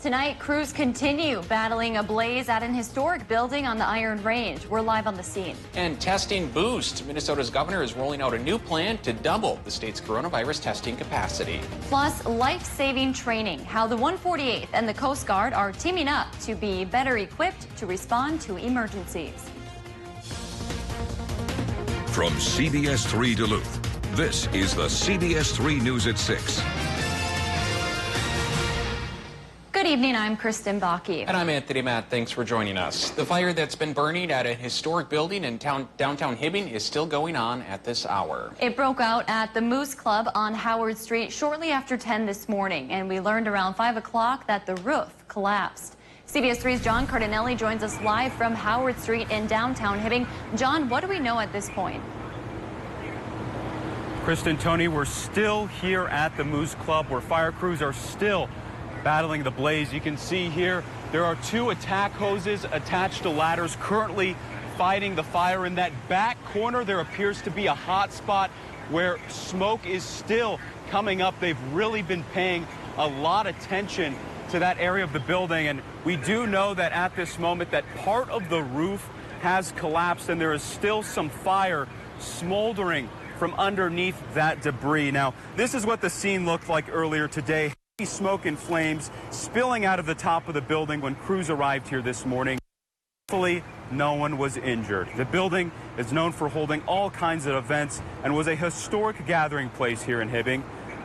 Tonight, crews continue battling a blaze at an historic building on the Iron Range. We're live on the scene. And testing boost. Minnesota's governor is rolling out a new plan to double the state's coronavirus testing capacity. Plus, life-saving training, how the 148th and the Coast Guard are teaming up to be better equipped to respond to emergencies. From CBS3 Duluth, this is the CBS3 News at 6. Good evening, I'm Kristen Bakke. And I'm Anthony Matt. Thanks for joining us. The fire that's been burning at a historic building in downtown Hibbing is still going on at this hour. It broke out at the Moose Club on Howard Street shortly after 10 this morning, and we learned around 5 o'clock that the roof collapsed. CBS 3's John Cardinelli joins us live from Howard Street in downtown Hibbing. John, what do we know at this point? Kristen, Tony, we're still here at the Moose Club where fire crews are still battling the blaze. You can see here there are 2 attack hoses attached to ladders currently fighting the fire. In that back corner, there appears to be a hot spot where smoke is still coming up. They've really been paying a lot of attention to that area of the building, and we do know that at this moment that part of the roof has collapsed and there is still some fire smoldering from underneath that debris. Now, this is what the scene looked like earlier today. Smoke and flames spilling out of the top of the building when crews arrived here this morning. Thankfully, no one was injured. The building is known for holding all kinds of events and was a historic gathering place here in Hibbing.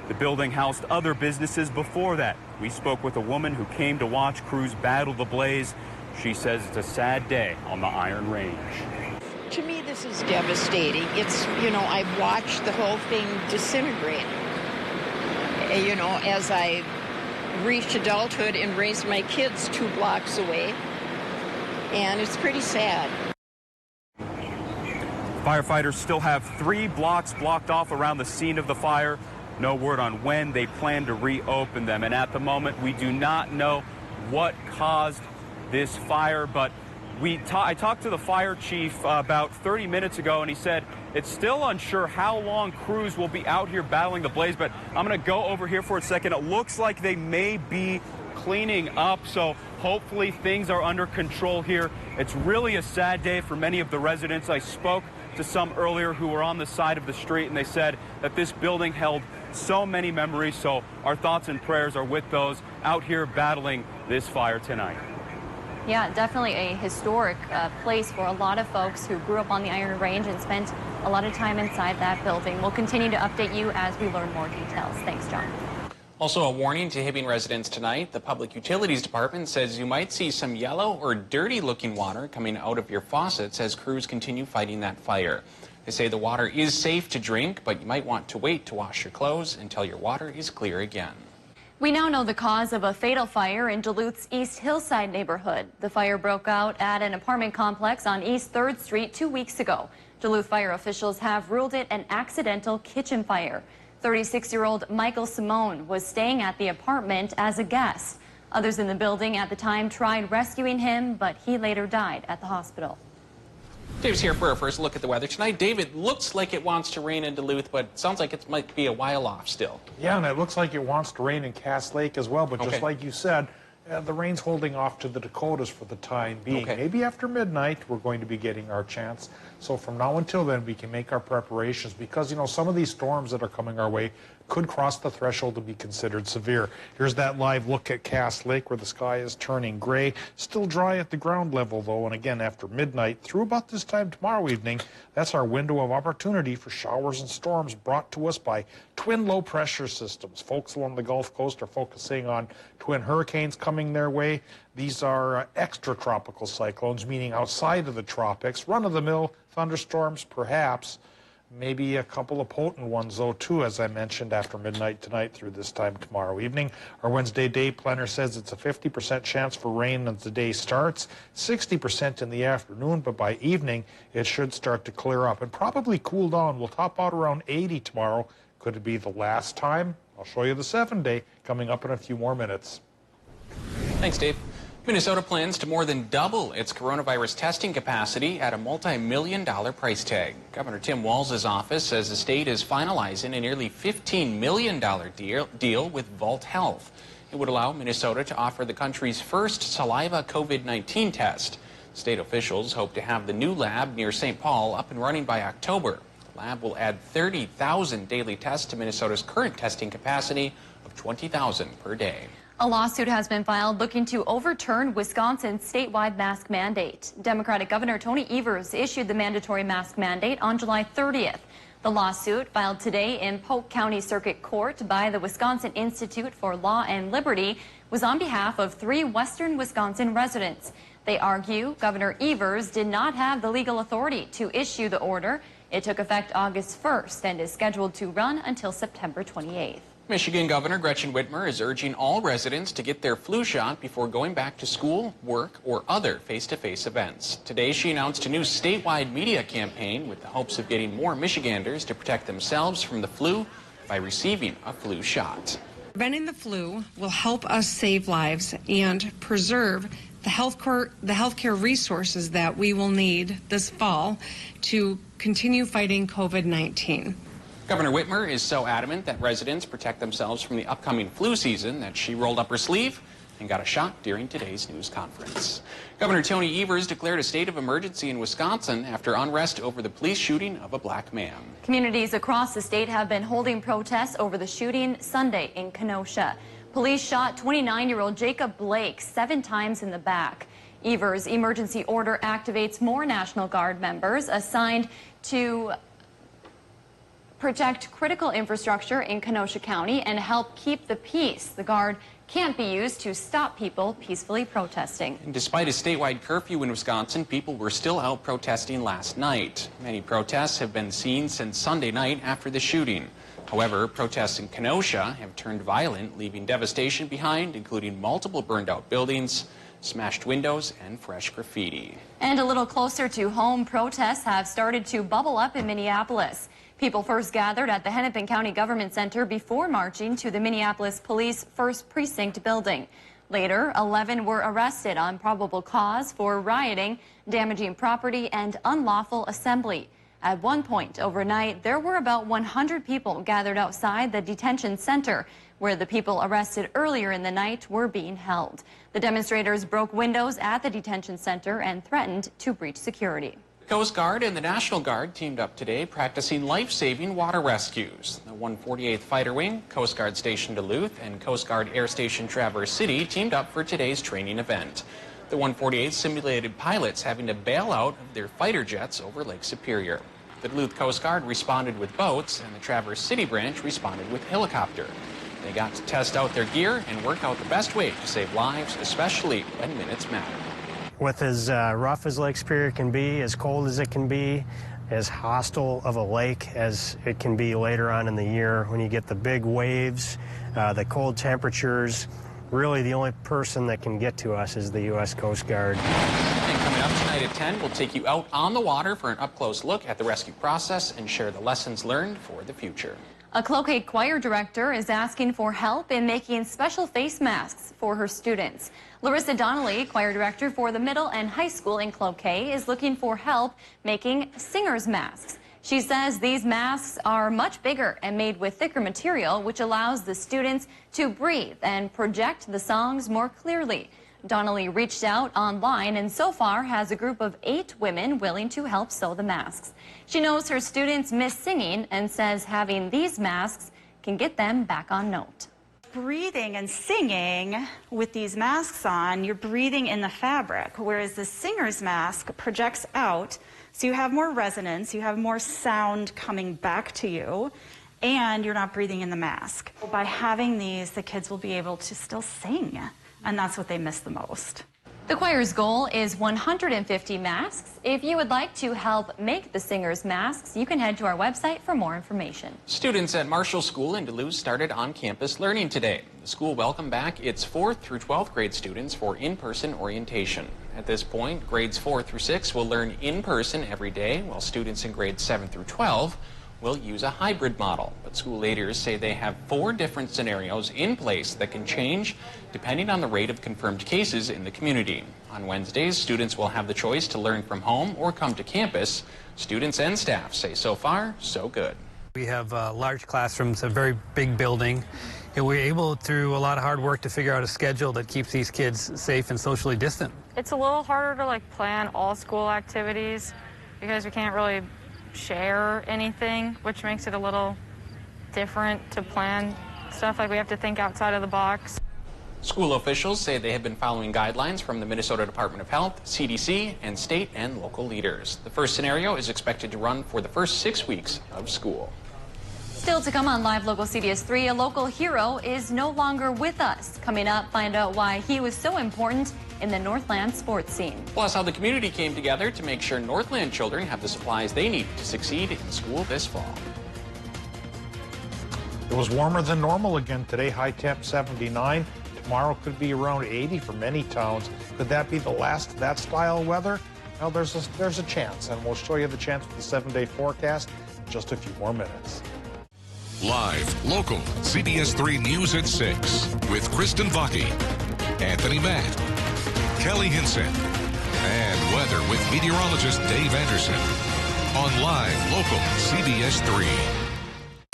The building housed other businesses before that. We spoke with a woman who came to watch crews battle the blaze. She says it's a sad day on the Iron Range. To me, this is devastating. It's, I've watched the whole thing disintegrate. As I reached adulthood and raised my kids 2 blocks away, and it's pretty sad. Firefighters still have 3 blocks blocked off around the scene of the fire. No word on when they plan to reopen them, and at the moment we do not know what caused this fire, but I talked to the fire chief about 30 minutes ago, and he said it's still unsure how long crews will be out here battling the blaze, but I'm going to go over here for a second. It looks like they may be cleaning up, so hopefully things are under control here. It's really a sad day for many of the residents. I spoke to some earlier who were on the side of the street, and they said that this building held so many memories, so our thoughts and prayers are with those out here battling this fire tonight. Yeah, definitely a historic place for a lot of folks who grew up on the Iron Range and spent a lot of time inside that building. We'll continue to update you as we learn more details. Thanks, John. Also, a warning to Hibbing residents tonight. The Public Utilities Department says you might see some yellow or dirty-looking water coming out of your faucets as crews continue fighting that fire. They say the water is safe to drink, but you might want to wait to wash your clothes until your water is clear again. We now know the cause of a fatal fire in Duluth's East Hillside neighborhood. The fire broke out at an apartment complex on East 3rd Street 2 weeks ago. Duluth fire officials have ruled it an accidental kitchen fire. 36-year-old Michael Simone was staying at the apartment as a guest. Others in the building at the time tried rescuing him, but he later died at the hospital. Dave's here for our first look at the weather tonight. Dave, it looks like it wants to rain in Duluth, but it sounds like it might be a while off still. Yeah, and it looks like it wants to rain in Cass Lake as well, but just like you said, the rain's holding off to the Dakotas for the time being. Maybe after midnight we're going to be getting our chance. So from now until then we can make our preparations because, some of these storms that are coming our way could cross the threshold to be considered severe. Here's that live look at Cass Lake where the sky is turning gray. Still dry at the ground level, though, and again after midnight through about this time tomorrow evening, that's our window of opportunity for showers and storms brought to us by twin low-pressure systems. Folks along the Gulf Coast are focusing on twin hurricanes coming their way. These are extratropical cyclones, meaning outside of the tropics. Run-of-the-mill thunderstorms, perhaps. Maybe a couple of potent ones, though, too, as I mentioned, after midnight tonight through this time tomorrow evening. Our Wednesday day planner says it's a 50% chance for rain as the day starts, 60% in the afternoon, but by evening it should start to clear up and probably cool down. We'll top out around 80 tomorrow. Could it be the last time? I'll show you the 7-day coming up in a few more minutes. Thanks, Dave. Minnesota plans to more than double its coronavirus testing capacity at a multi-million-dollar price tag. Governor Tim Walz's office says the state is finalizing a nearly $15 million deal with Vault Health. It would allow Minnesota to offer the country's first saliva COVID-19 test. State officials hope to have the new lab near St. Paul up and running by October. The lab will add 30,000 daily tests to Minnesota's current testing capacity of 20,000 per day. A lawsuit has been filed looking to overturn Wisconsin's statewide mask mandate. Democratic Governor Tony Evers issued the mandatory mask mandate on July 30th. The lawsuit, filed today in Polk County Circuit Court by the Wisconsin Institute for Law and Liberty, was on behalf of 3 western Wisconsin residents. They argue Governor Evers did not have the legal authority to issue the order. It took effect August 1st and is scheduled to run until September 28th. Michigan Governor Gretchen Whitmer is urging all residents to get their flu shot before going back to school, work, or other face-to-face events. Today, she announced a new statewide media campaign with the hopes of getting more Michiganders to protect themselves from the flu by receiving a flu shot. Preventing the flu will help us save lives and preserve the healthcare resources that we will need this fall to continue fighting COVID-19. Governor Whitmer is so adamant that residents protect themselves from the upcoming flu season that she rolled up her sleeve and got a shot during today's news conference. Governor Tony Evers declared a state of emergency in Wisconsin after unrest over the police shooting of a black man. Communities across the state have been holding protests over the shooting Sunday in Kenosha. Police shot 29-year-old Jacob Blake 7 times in the back. Evers' emergency order activates more National Guard members assigned to protect critical infrastructure in Kenosha County and help keep the peace. The Guard can't be used to stop people peacefully protesting. And despite a statewide curfew in Wisconsin, people were still out protesting last night. Many protests have been seen since Sunday night after the shooting. However, protests in Kenosha have turned violent, leaving devastation behind, including multiple burned-out buildings, smashed windows, and fresh graffiti. And a little closer to home, protests have started to bubble up in Minneapolis. People first gathered at the Hennepin County Government Center before marching to the Minneapolis Police 1st Precinct building. Later, 11 were arrested on probable cause for rioting, damaging property, and unlawful assembly. At one point overnight, there were about 100 people gathered outside the detention center, where the people arrested earlier in the night were being held. The demonstrators broke windows at the detention center and threatened to breach security. The Coast Guard and the National Guard teamed up today practicing life-saving water rescues. The 148th Fighter Wing, Coast Guard Station Duluth, and Coast Guard Air Station Traverse City teamed up for today's training event. The 148th simulated pilots having to bail out of their fighter jets over Lake Superior. The Duluth Coast Guard responded with boats, and the Traverse City branch responded with helicopter. They got to test out their gear and work out the best way to save lives, especially when minutes matter. With as rough as Lake Superior can be, as cold as it can be, as hostile of a lake as it can be later on in the year, when you get the big waves, the cold temperatures, really the only person that can get to us is the U.S. Coast Guard. And coming up tonight at 10, we'll take you out on the water for an up-close look at the rescue process and share the lessons learned for the future. A Cloquet choir director is asking for help in making special face masks for her students. Larissa Donnelly, choir director for the middle and high school in Cloquet, is looking for help making singers' masks. She says these masks are much bigger and made with thicker material, which allows the students to breathe and project the songs more clearly. Donnelly reached out online and so far has a group of 8 women willing to help sew the masks. She knows her students miss singing and says having these masks can get them back on note. Breathing and singing with these masks on, you're breathing in the fabric, whereas the singer's mask projects out, so you have more resonance, you have more sound coming back to you, and you're not breathing in the mask. By having these, the kids will be able to still sing, and that's what they miss the most. The choir's goal is 150 masks. If you would like to help make the singers' masks, you can head to our website for more information. Students at Marshall School in Duluth started on-campus learning today. The school welcomed back its 4th through 12th grade students for in-person orientation. At this point, grades 4 through 6 will learn in person every day, while students in grades 7 through 12 will use a hybrid model. But school leaders say they have 4 different scenarios in place that can change depending on the rate of confirmed cases in the community. On Wednesdays, students will have the choice to learn from home or come to campus. Students and staff say so far, so good. We have large classrooms, a very big building, We're able, through a lot of hard work, to figure out a schedule that keeps these kids safe and socially distant. It's a little harder to plan all school activities because we can't really share anything, which makes it a little different to plan stuff. We have to think outside of the box. School officials say they have been following guidelines from the Minnesota Department of Health, CDC, and state and local leaders. The first scenario is expected to run for the first 6 weeks of school. Still to come on Live Local CBS 3, a local hero is no longer with us. Coming up, find out why he was so important in the Northland sports scene. Plus, how the community came together to make sure Northland children have the supplies they need to succeed in school this fall. It was warmer than normal again today, high temp 79. Tomorrow could be around 80 for many towns. Could that be the last of that style of weather? Well, there's a chance, and we'll show you the chance with the 7-day forecast in just a few more minutes. Live, local, CBS3 News at 6 with Kristen Bucky, Anthony Matt, Kelly Hinson, and weather with meteorologist Dave Anderson on Live, local, CBS3.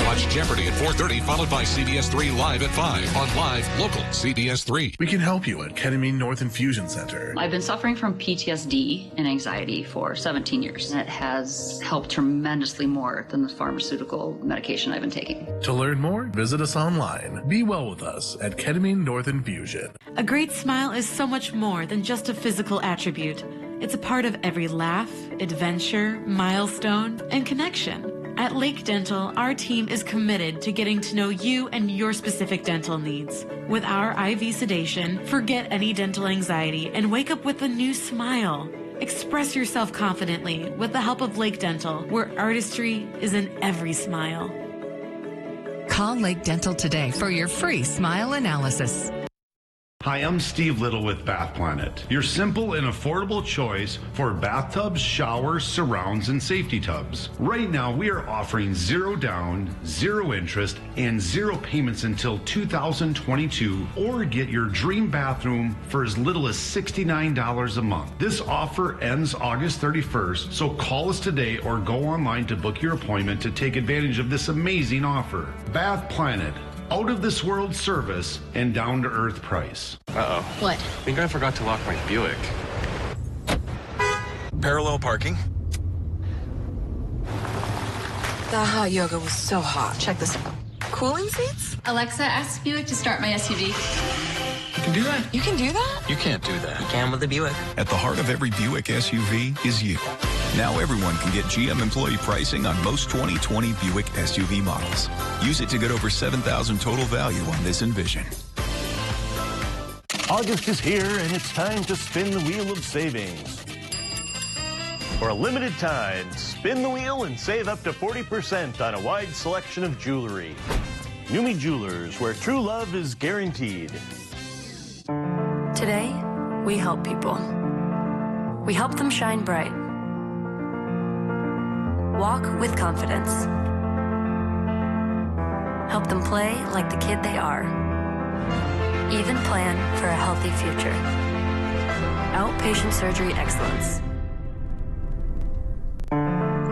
Watch Jeopardy at 4:30, followed by CBS3 Live at 5 on Live, local, CBS3. We can help you at Ketamine North Infusion Center. I've been suffering from PTSD and anxiety for 17 years. It has helped tremendously more than the pharmaceutical medication I've been taking. To learn more, visit us online. Be well with us at Ketamine North Infusion. A great smile is so much more than just a physical attribute. It's a part of every laugh, adventure, milestone, and connection. At Lake Dental, our team is committed to getting to know you and your specific dental needs. With our IV sedation, forget any dental anxiety and wake up with a new smile. Express yourself confidently with the help of Lake Dental, where artistry is in every smile. Call Lake Dental today for your free smile analysis. Hi, I'm Steve Little with Bath Planet, your simple and affordable choice for bathtubs, showers, surrounds, and safety tubs. Right now, we are offering 0 down, 0 interest, and 0 payments until 2022, or get your dream bathroom for as little as $69 a month. This offer ends August 31st, so call us today or go online to book your appointment to take advantage of this amazing offer. Bath Planet. Out of this world service and down to earth price. Uh-oh. What? I think I forgot to lock my Buick. Parallel parking. The hot yoga was so hot. Check this out. Cooling seats? Alexa, ask Buick to start my SUV. You can do that? You can do that? You can't do that. You can with the Buick. At the heart of every Buick SUV is you. Now everyone can get GM employee pricing on most 2020 Buick SUV models. Use it to get over $7,000 total value on this Envision. August is here, and it's time to spin the wheel of savings. For a limited time, spin the wheel and save up to 40% on a wide selection of jewelry. Numi Jewelers, where true love is guaranteed. Today, we help people. We help them shine bright. Walk with confidence. Help them play like the kid they are. Even plan for a healthy future. Outpatient surgery excellence.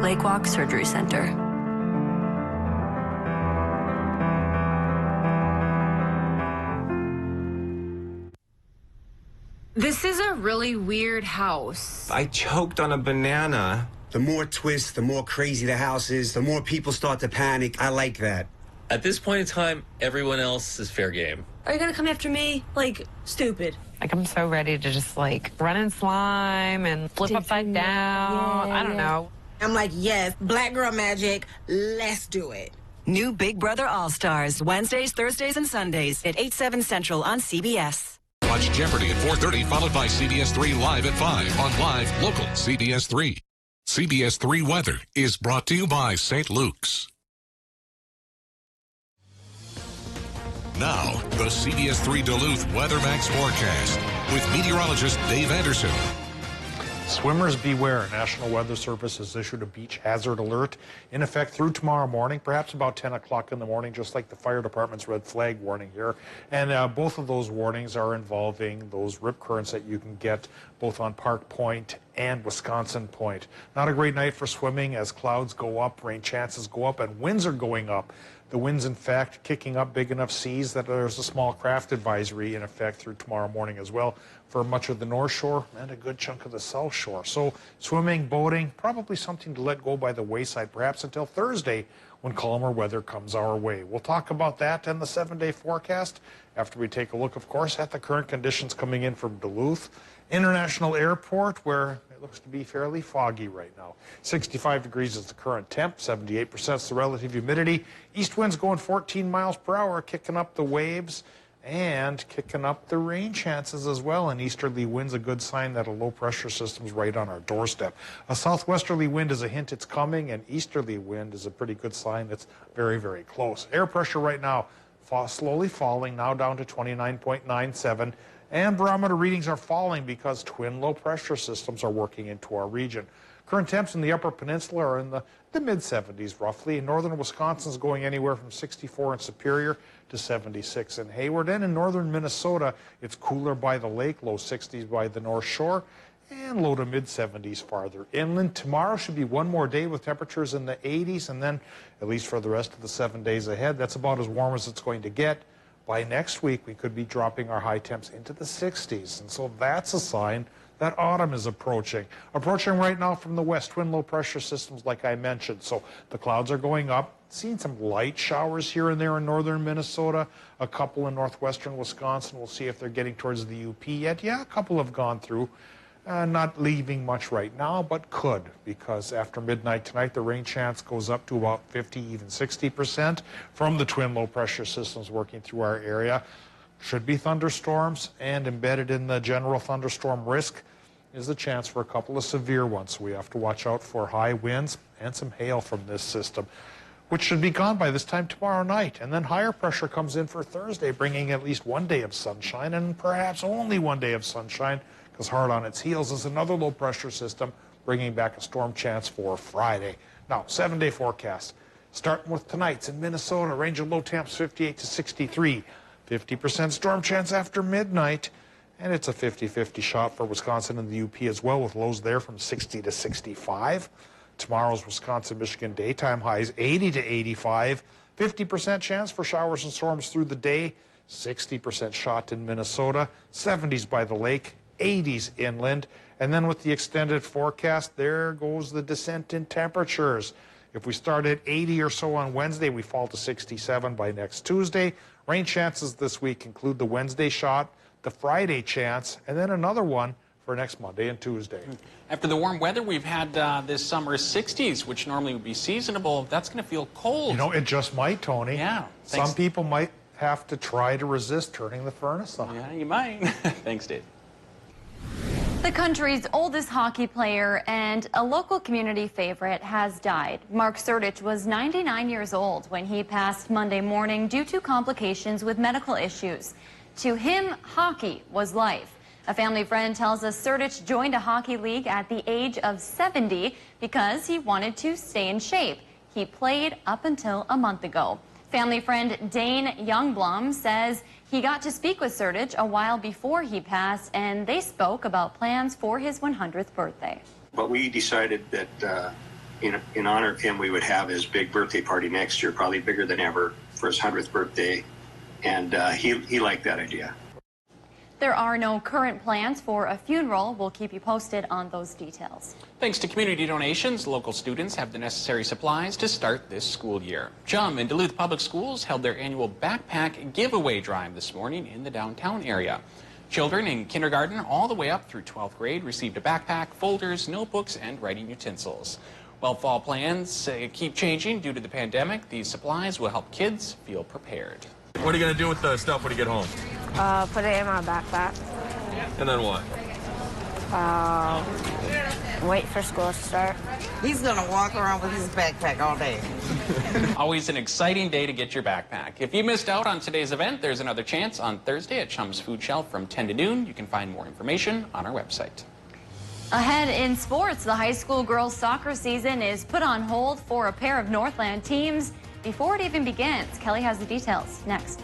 Lake Walk Surgery Center. This is a really weird house. I choked on a banana. The more twists, the more crazy the house is, the more people start to panic. I like that. At this point in time, everyone else is fair game. Are you gonna come after me? Stupid. I'm so ready to just run in slime and flip upside down. I don't know. I'm yes, black girl magic, let's do it. New Big Brother All-Stars, Wednesdays, Thursdays, and Sundays at 8/7 Central on CBS. Watch Jeopardy at 4:30, followed by CBS3 Live at 5 on Live, local, CBS3. CBS3 Weather is brought to you by St. Luke's. Now, the CBS3 Duluth Weather Max forecast with meteorologist Dave Anderson. Swimmers beware. National Weather Service has issued a beach hazard alert in effect through tomorrow morning, perhaps about 10 o'clock in the morning, just like the fire department's red flag warning here. And both of those warnings are involving those rip currents that you can get both on Park Point and Wisconsin Point. Not a great night for swimming as clouds go up, rain chances go up, and winds are going up. The wind's, in fact, kicking up big enough seas that there's a small craft advisory in effect through tomorrow morning as well for much of the North Shore and a good chunk of the South Shore. So swimming, boating, probably something to let go by the wayside, perhaps until Thursday when calmer weather comes our way. We'll talk about that and the 7-day forecast after we take a look, of course, at the current conditions coming in from Duluth International Airport, where it looks to be fairly foggy right now. 65 degrees is the current temp, 78% is the relative humidity. East winds going 14 miles per hour, kicking up the waves and kicking up the rain chances as well. And easterly wind's a good sign that a low pressure system's right on our doorstep. A southwesterly wind is a hint it's coming, and easterly wind is a pretty good sign it's very, very close. Air pressure right now slowly falling, now down to 29.97. And barometer readings are falling because twin low pressure systems are working into our region. Current temps in the Upper Peninsula are in the mid-70s roughly. In northern Wisconsin is going anywhere from 64 in Superior to 76 in Hayward. And in northern Minnesota, it's cooler by the lake, low 60s by the North Shore, and low to mid-70s farther inland. Tomorrow should be one more day with temperatures in the 80s, and then, at least for the rest of the 7 days ahead, that's about as warm as it's going to get. By next week, we could be dropping our high temps into the 60s, and so that's a sign that autumn is approaching. Approaching right now from the west, twin low pressure systems like I mentioned. So the clouds are going up, seeing some light showers here and there in northern Minnesota, a couple in northwestern Wisconsin. We'll see if they're getting towards the UP yet. Yeah, a couple have gone through. Not leaving much right now, but could, because after midnight tonight, the rain chance goes up to about 50, even 60% from the twin low pressure systems working through our area. Should be thunderstorms, and embedded in the general thunderstorm risk is the chance for a couple of severe ones. So we have to watch out for high winds and some hail from this system, which should be gone by this time tomorrow night. And then higher pressure comes in for Thursday, bringing at least one day of sunshine, and perhaps only one day of sunshine, because hard on its heels is another low pressure system bringing back a storm chance for Friday. Now, 7-day forecast. Starting with tonight's in Minnesota, range of low temps 58 to 63. 50% storm chance after midnight, and it's a 50-50 shot for Wisconsin and the UP as well, with lows there from 60 to 65. Tomorrow's Wisconsin-Michigan daytime highs 80 to 85. 50% chance for showers and storms through the day. 60% shot in Minnesota. 70s by the lake. 80s inland. And then with the extended forecast, there goes the descent in temperatures. If we start at 80 or so on Wednesday, we fall to 67 by next Tuesday. Rain chances this week include the Wednesday shot, the Friday chance, and then another one for next Monday and Tuesday. After the warm weather we've had this summer, 60s, which normally would be seasonable, that's going to feel cold. You know, it just might, Tony. Yeah. Some people might have to try to resist turning the furnace on. Yeah, you might. Thanks, Dave. The country's oldest hockey player and a local community favorite has died. Mark Surdich was 99 years old when he passed Monday morning due to complications with medical issues. To him, hockey was life. A family friend tells us Surdich joined a hockey league at the age of 70 because he wanted to stay in shape. He played up until a month ago. Family friend Dane Youngblom says he got to speak with Surdich a while before he passed, and they spoke about plans for his 100th birthday. But we decided that in honor of him, we would have his big birthday party next year, probably bigger than ever, for his 100th birthday, and he liked that idea. There are no current plans for a funeral. We'll keep you posted on those details. Thanks to community donations, local students have the necessary supplies to start this school year. Chum and Duluth Public Schools held their annual backpack giveaway drive this morning in the downtown area. Children in kindergarten all the way up through 12th grade received a backpack, folders, notebooks, and writing utensils. While fall plans keep changing due to the pandemic, these supplies will help kids feel prepared. What are you going to do with the stuff when you get home? Put it in my backpack. And then what? Wait for school to start. He's going to walk around with his backpack all day. Always an exciting day to get your backpack. If you missed out on today's event, there's another chance on Thursday at Chum's Food Shelf from 10 to noon. You can find more information on our website. Ahead in sports, the high school girls soccer season is put on hold for a pair of Northland teams before it even begins. Kelly has the details next.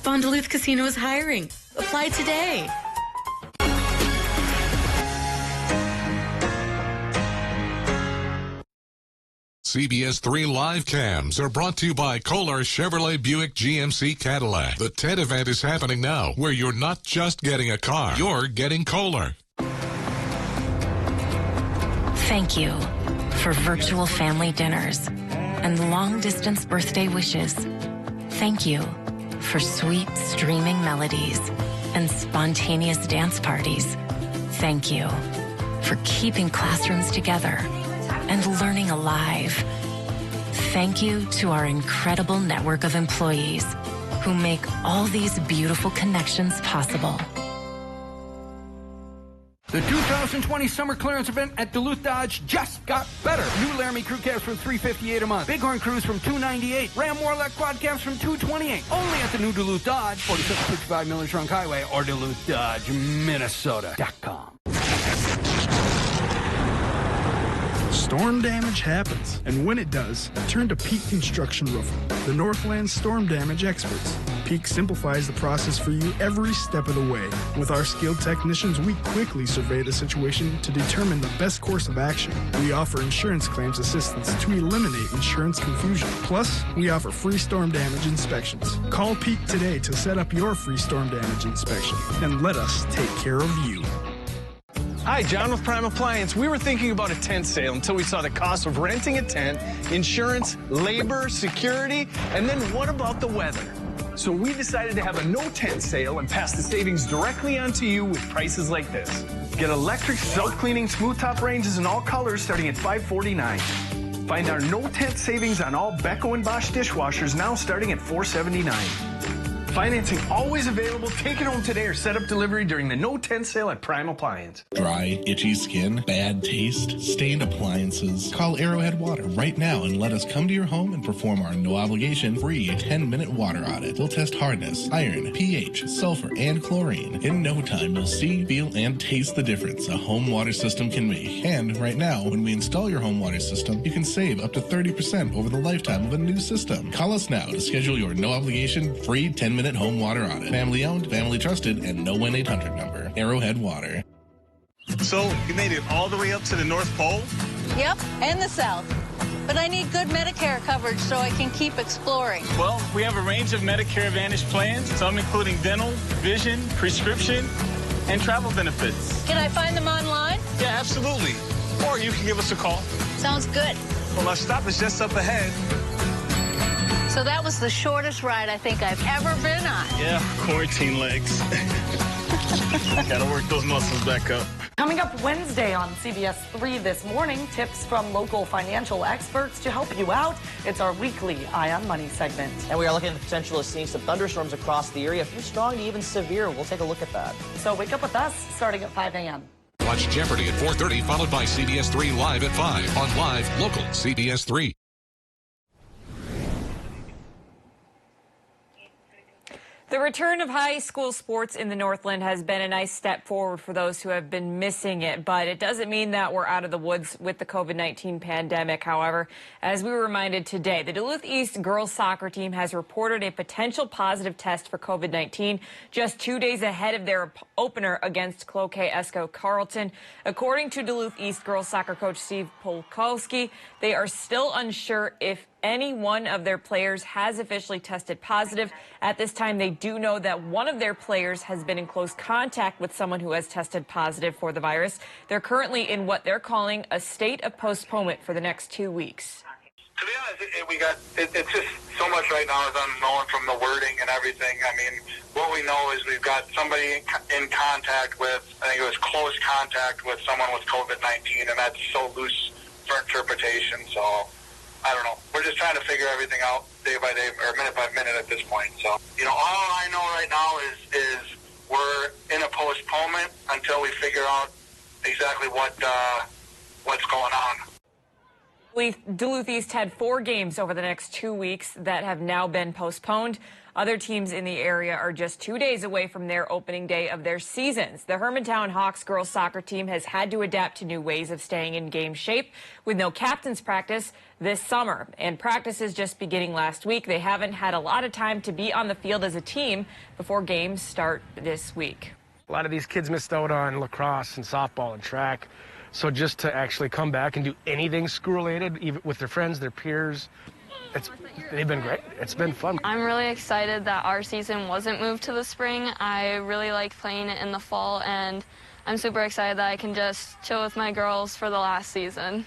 Fond du Luth Casino is hiring. Apply today. CBS3 live cams are brought to you by Kohler Chevrolet Buick GMC Cadillac. The TED event is happening now, where you're not just getting a car, you're getting Kohler. Thank you for virtual family dinners and long-distance birthday wishes. Thank you for sweet streaming melodies and spontaneous dance parties. Thank you for keeping classrooms together and learning alive. Thank you to our incredible network of employees who make all these beautiful connections possible. The 2020 summer clearance event at Duluth Dodge just got better. New Laramie crew cabs from $358 a month. Bighorn crews from $298. Ram Warlock quad cabs from $228. Only at the new Duluth Dodge, 4765 Miller Trunk Highway, or DuluthDodgeMinnesota.com. Storm damage happens, and when it does, turn to Peak Construction Roofing, the Northland storm damage experts. Peak simplifies the process for you every step of the way. With our skilled technicians, we quickly survey the situation to determine the best course of action. We offer insurance claims assistance to eliminate insurance confusion. Plus, we offer free storm damage inspections. Call Peak today to set up your free storm damage inspection, and let us take care of you. Hi, John with Prime Appliance. We were thinking about a tent sale until we saw the cost of renting a tent, insurance, labor, security, and then what about the weather? So we decided to have a no tent sale and pass the savings directly onto you with prices like this. Get electric self-cleaning smooth top ranges in all colors starting at $549. Find our no tent savings on all Beko and Bosch dishwashers now starting at $479. Financing always available. Take it home today or set up delivery during the no tent sale at Prime Appliance. Dry, itchy skin, bad taste, stained appliances. Call Arrowhead Water right now and let us come to your home and perform our no-obligation free 10-minute water audit. We'll test hardness, iron, pH, sulfur, and chlorine. In no time, you'll see, feel, and taste the difference a home water system can make. And right now, when we install your home water system, you can save up to 30% over the lifetime of a new system. Call us now to schedule your no-obligation free 10-minute home water audit. Family owned, family trusted, and no 1-800 number. Arrowhead Water. So you made it all the way up to the North Pole? Yep, and the South. But I need good Medicare coverage so I can keep exploring. Well, we have a range of Medicare Advantage plans, some including dental, vision, prescription, and travel benefits. Can I find them online? Yeah, absolutely. Or you can give us a call. Sounds good. Well, our stop is just up ahead. So that was the shortest ride I think I've ever been on. Yeah, quarantine legs. Gotta work those muscles back up. Coming up Wednesday on CBS3 this morning, tips from local financial experts to help you out. It's our weekly Eye on Money segment. And we are looking at the potential of seeing some thunderstorms across the area, a few strong to even severe. We'll take a look at that. So wake up with us starting at 5 a.m. Watch Jeopardy at 4:30, followed by CBS3 Live at 5 on Live Local CBS3. The return of high school sports in the Northland has been a nice step forward for those who have been missing it, but it doesn't mean that we're out of the woods with the COVID-19 pandemic. However, as we were reminded today, the Duluth East girls soccer team has reported a potential positive test for COVID-19 just 2 days ahead of their opener against Cloquet Esco Carleton. According to Duluth East girls soccer coach Steve Polkowski, they are still unsure if any one of their players has officially tested positive. At this time, they do know that one of their players has been in close contact with someone who has tested positive for the virus. They're currently in what they're calling a state of postponement for the next 2 weeks. To be honest, it's just so much right now is unknown from the wording and everything. I mean, what we know is we've got somebody in contact with, I think it was close contact with someone with COVID-19, and that's so loose for interpretation. So I don't know. We're just trying to figure everything out day by day or minute by minute at this point. So, all I know right now is we're in a postponement until we figure out exactly what's going on. Duluth East had 4 games over the next 2 weeks that have now been postponed. Other teams in the area are just 2 days away from their opening day of their seasons. The Hermantown Hawks girls soccer team has had to adapt to new ways of staying in game shape with no captain's practice this summer. And practice is just beginning last week. They haven't had a lot of time to be on the field as a team before games start this week. A lot of these kids missed out on lacrosse and softball and track. So just to actually come back and do anything school-related, even with their friends, their peers, they've been great. It's been fun. I'm really excited that our season wasn't moved to the spring. I really like playing it in the fall, and I'm super excited that I can just chill with my girls for the last season.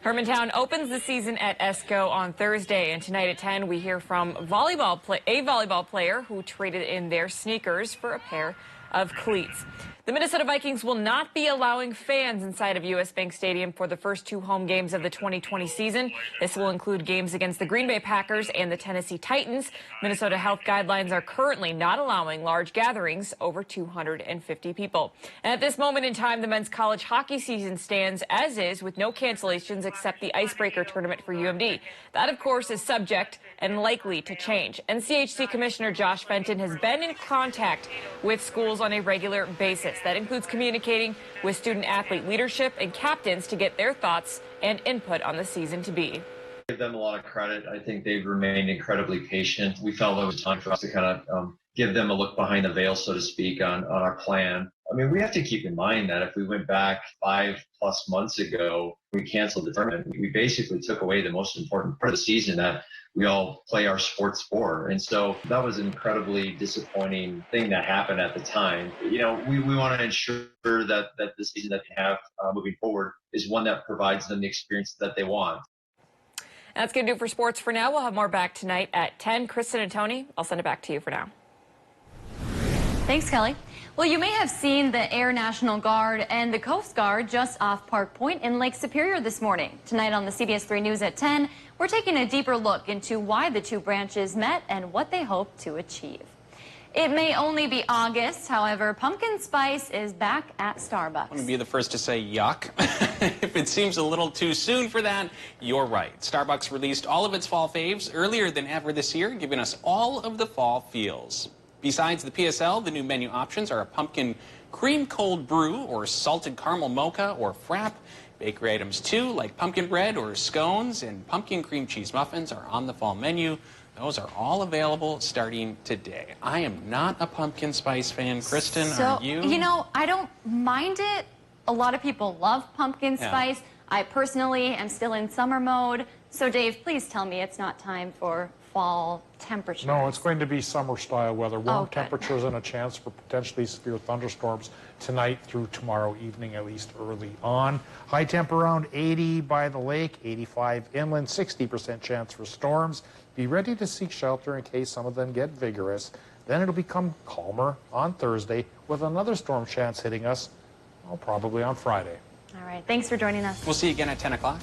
Hermantown opens the season at ESCO on Thursday, and tonight at 10 we hear from a volleyball player who traded in their sneakers for a pair of cleats. The Minnesota Vikings will not be allowing fans inside of US Bank Stadium for the first 2 home games of the 2020 season. This will include games against the Green Bay Packers and the Tennessee Titans. Minnesota health guidelines are currently not allowing large gatherings over 250 people. And at this moment in time, the men's college hockey season stands as is, with no cancellations except the icebreaker tournament for UMD. That, of course, is subject and likely to change. NCHC Commissioner Josh Fenton has been in contact with schools on a regular basis. That includes communicating with student-athlete leadership and captains to get their thoughts and input on the season to be. Give them a lot of credit. I think they've remained incredibly patient. We felt it was time for us to kind of give them a look behind the veil, so to speak, on our plan. I mean, we have to keep in mind that if we went back 5+ months ago, we canceled the tournament. We basically took away the most important part of the season that we all play our sports for. And so that was an incredibly disappointing thing that happened at the time. You know, we want to ensure that the season that they have moving forward is one that provides them the experience that they want. That's going to do it for sports for now. We'll have more back tonight at 10. Kristen and Tony, I'll send it back to you for now. Thanks, Kelly. Well, you may have seen the Air National Guard and the Coast Guard just off Park Point in Lake Superior this morning. Tonight on the CBS3 News at 10, we're taking a deeper look into why the two branches met and what they hope to achieve. It may only be August, however, pumpkin spice is back at Starbucks. I'm going to be the first to say yuck. If it seems a little too soon for that, you're right. Starbucks released all of its fall faves earlier than ever this year, giving us all of the fall feels. Besides the PSL, the new menu options are a pumpkin cream cold brew or salted caramel mocha or frap. Bakery items too, like pumpkin bread or scones and pumpkin cream cheese muffins, are on the fall menu. Those are all available starting today. I am not a pumpkin spice fan. Kristen, are you? You know, I don't mind it. A lot of people love pumpkin spice. I personally am still in summer mode. So Dave, please tell me it's not time for fall temperatures. No, it's going to be summer-style weather. Warm temperatures and a chance for potentially severe thunderstorms tonight through tomorrow evening, at least early on. High temp around 80 by the lake, 85 inland, 60% chance for storms. Be ready to seek shelter in case some of them get vigorous. Then it'll become calmer on Thursday with another storm chance hitting us, well, probably on Friday. All right, thanks for joining us. We'll see you again at 10 o'clock.